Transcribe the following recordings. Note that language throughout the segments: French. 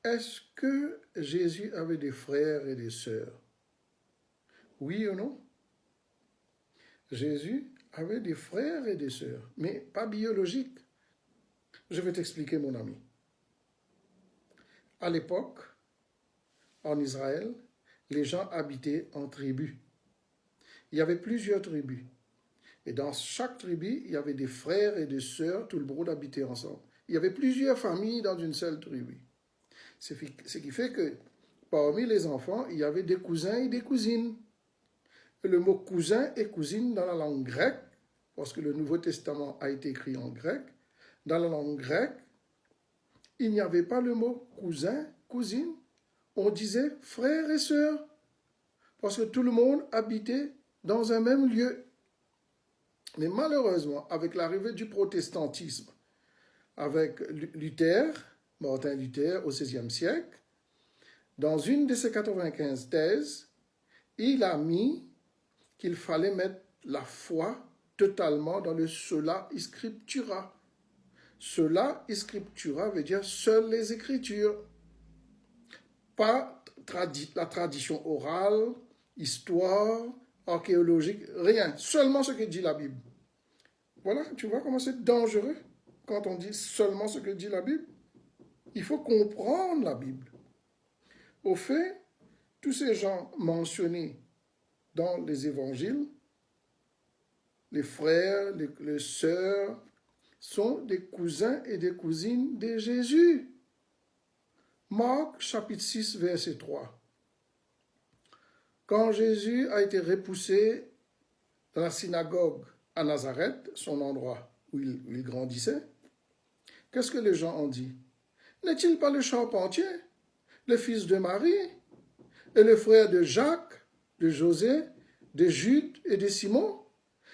Est-ce que Jésus avait des frères et des sœurs? Oui ou non? Jésus avait des frères et des sœurs, mais pas biologiques. Je vais t'expliquer, mon ami. À l'époque, en Israël, les gens habitaient en tribus. Il y avait plusieurs tribus. Et dans chaque tribu, il y avait des frères et des sœurs, tout le monde habitait ensemble. Il y avait plusieurs familles dans une seule tribu. Ce qui fait que parmi les enfants, il y avait des cousins et des cousines. Et le mot cousin et cousine dans la langue grecque, parce que le Nouveau Testament a été écrit en grec, dans la langue grecque, il n'y avait pas le mot cousin, cousine. On disait frères et sœurs, parce que tout le monde habitait dans un même lieu. Mais malheureusement, avec l'arrivée du protestantisme, avec Luther, Martin Luther au XVIe siècle, dans une de ses 95 thèses, il a mis qu'il fallait mettre la foi totalement dans le sola scriptura. Sola scriptura veut dire seules les Écritures, pas la tradition orale, histoire, archéologique, rien, seulement ce que dit la Bible. Voilà, tu vois comment c'est dangereux quand on dit seulement ce que dit la Bible. Il faut comprendre la Bible. Au fait, tous ces gens mentionnés dans les évangiles, les frères, les sœurs, sont des cousins et des cousines de Jésus. Marc chapitre 6, verset 3. Quand Jésus a été repoussé dans la synagogue à Nazareth, son endroit où il grandissait, qu'est-ce que les gens ont dit? N'est-il pas le charpentier, le fils de Marie, et le frère de Jacques, de José, de Jude et de Simon?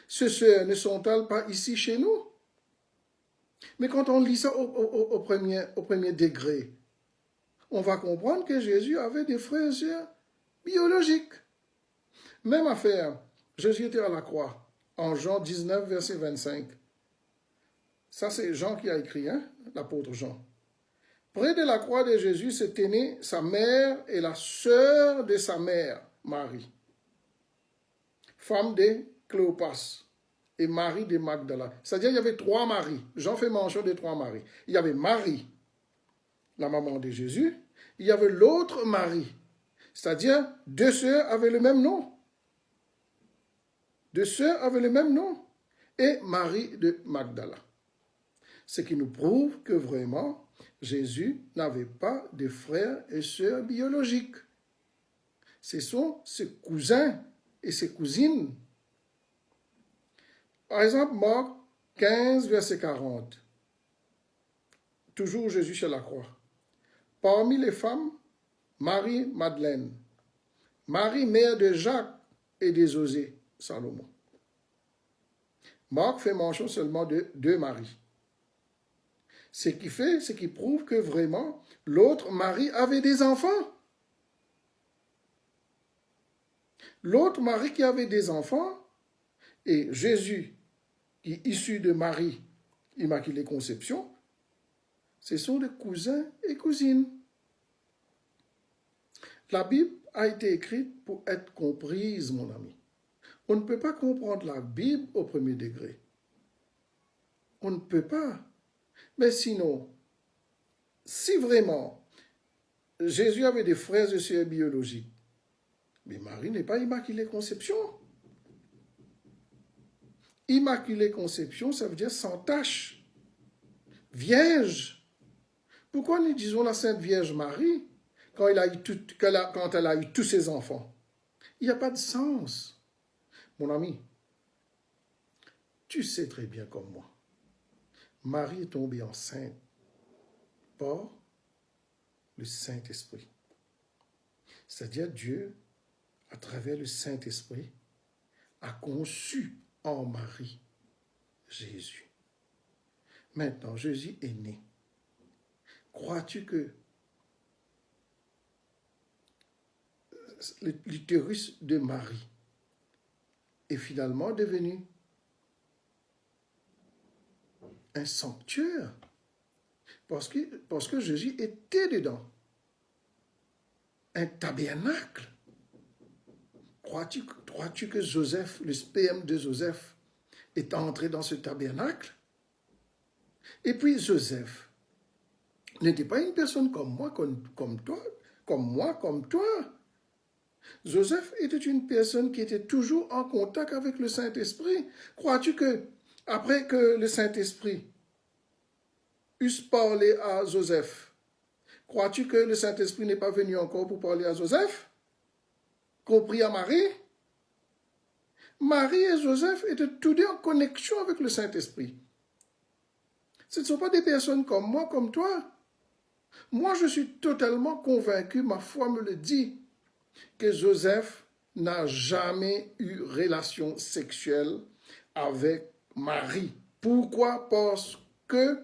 Ces sœurs ne sont-elles pas ici chez nous? Mais quand on lit ça au premier degré, on va comprendre que Jésus avait des frères et sœurs biologiques. Même affaire, Jésus était à la croix, en Jean 19, verset 25. Ça, c'est Jean qui a écrit, hein, l'apôtre Jean. Près de la croix de Jésus se tenaient sa mère et la sœur de sa mère, Marie, femme de Cléopas, et Marie de Magdala. C'est-à-dire qu'il y avait trois Maries. Jean fait mention des trois Maries. Il y avait Marie, la maman de Jésus. Il y avait l'autre Marie. C'est-à-dire, deux sœurs avaient le même nom. Deux sœurs avaient le même nom. Et Marie de Magdala. Ce qui nous prouve que vraiment, Jésus n'avait pas de frères et sœurs biologiques. Ce sont ses cousins et ses cousines. Par exemple, Marc 15, verset 40. Toujours Jésus sur la croix. Parmi les femmes, Marie-Madeleine, Marie, mère de Jacques et de José, Salomon. Marc fait mention seulement de deux Maries. Ce qui prouve que vraiment, l'autre Marie avait des enfants. L'autre Marie qui avait des enfants, et Jésus, qui est issu de Marie, Immaculée Conception, ce sont des cousins et cousines. La Bible a été écrite pour être comprise, mon ami. On ne peut pas comprendre la Bible au premier degré. On ne peut pas. Mais sinon, si vraiment Jésus avait des frères et sœurs biologiques, mais Marie n'est pas Immaculée Conception. Immaculée Conception, ça veut dire sans tache. Vierge. Pourquoi nous disons la Sainte Vierge Marie quand elle a eu tous ses enfants? Il n'y a pas de sens. Mon ami, tu sais très bien comme moi, Marie est tombée enceinte par le Saint-Esprit. C'est-à-dire Dieu, à travers le Saint-Esprit, a conçu en Marie Jésus. Maintenant, Jésus est né. Crois-tu que l'utérus de Marie est finalement devenu un sanctuaire? Parce que Jésus était dedans. un tabernacle. Crois-tu que Joseph, le sperme de Joseph, est entré dans ce tabernacle? Et puis Joseph n'était pas une personne comme moi, comme toi, comme moi, comme toi. Joseph était une personne qui était toujours en contact avec le Saint-Esprit. Crois-tu que, après que le Saint-Esprit eusse parlé à Joseph, crois-tu que le Saint-Esprit n'est pas venu encore pour parler à Joseph? Compris à Marie? Marie et Joseph étaient tous deux en connexion avec le Saint-Esprit. Ce ne sont pas des personnes comme moi, comme toi. Moi, je suis totalement convaincu, ma foi me le dit, que Joseph n'a jamais eu relation sexuelle avec Marie. Pourquoi? Parce que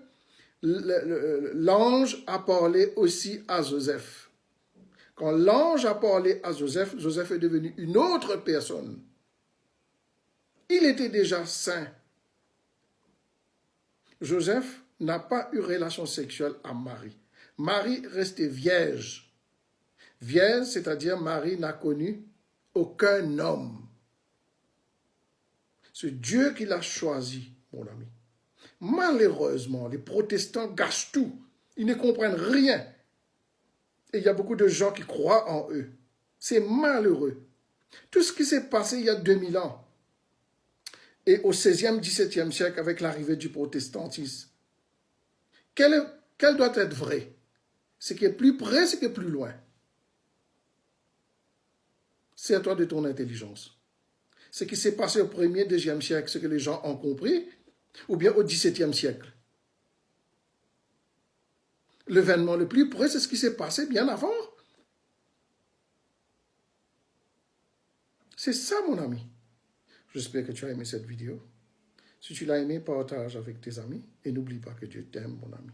l'ange a parlé aussi à Joseph. Quand l'ange a parlé à Joseph, Joseph est devenu une autre personne. Il était déjà saint. Joseph n'a pas eu relation sexuelle à Marie. Marie restait vierge. Vierge, c'est-à-dire Marie n'a connu aucun homme. C'est Dieu qui l'a choisi, mon ami. Malheureusement, les protestants gâchent tout. Ils ne comprennent rien. Et il y a beaucoup de gens qui croient en eux. C'est malheureux. Tout ce qui s'est passé il y a 2000 ans, et au 16e, 17e siècle, avec l'arrivée du protestantisme, quel doit être vrai? Ce qui est plus près, ce qui est plus loin. C'est à toi de ton intelligence. Ce qui s'est passé au 1er, 2e siècle, ce que les gens ont compris, ou bien au 17e siècle. L'événement le plus près, c'est ce qui s'est passé bien avant. C'est ça, mon ami. J'espère que tu as aimé cette vidéo. Si tu l'as aimé, partage avec tes amis et n'oublie pas que Dieu t'aime, mon ami.